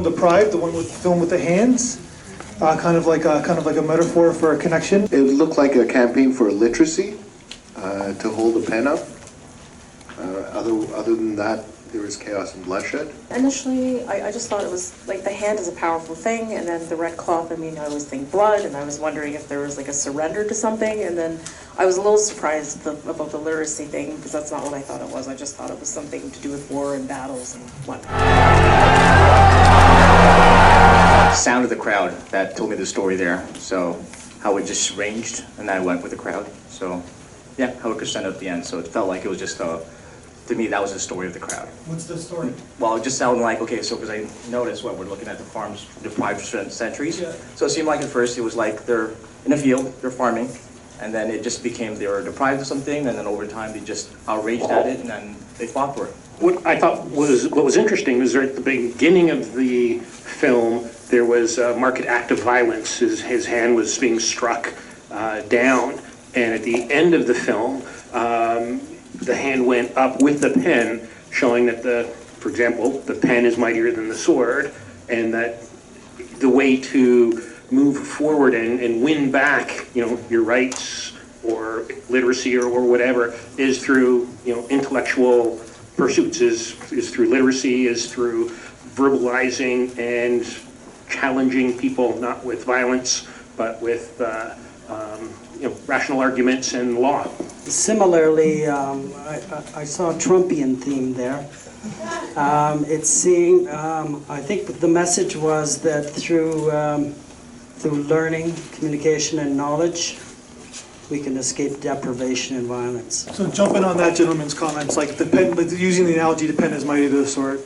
DEPRIVED, the one with the film with the hands, kind of like a metaphor for a connection. It looked like a campaign for literacy, to hold the pen up. Other than that, there was chaos and bloodshed. Initially, I just thought it was like the hand is a powerful thing, and then the red cloth, I mean, I always think blood, and I was wondering if there was like a surrender to something, and then I was a little surprised about the literacy thing, because that's not what I thought it was. I just thought it was something to do with war and battles and whatnot. Sound of the crowd that told me the story there, so how it just ranged, and I went with the crowd. So yeah, how it crescented at the end, so it felt like it was just to me, that was the story of the crowd. What's the story? Well, it just sounded like, okay, so because I noticed what we're looking at the farms deprived for centuries. Yeah. So it seemed like at first it was like they're in a field, they're farming, and then it just became they were deprived of something, and then over time they just outraged at it, and then they fought for it. What I thought was interesting was at the beginning of the film, there was a marked act of violence. His hand was being struck down, and at the end of the film, the hand went up with the pen, showing that for example, the pen is mightier than the sword, and that the way to move forward and win back, your rights or literacy or whatever is through, intellectual pursuits, is through literacy, is through verbalizing and challenging people, not with violence, but with rational arguments and law. Similarly, I saw a Trumpian theme there. I think the message was that through learning, communication, and knowledge, we can escape deprivation and violence. So jumping on that gentleman's comments, like the pen, using the analogy, the pen is mighty to the sword.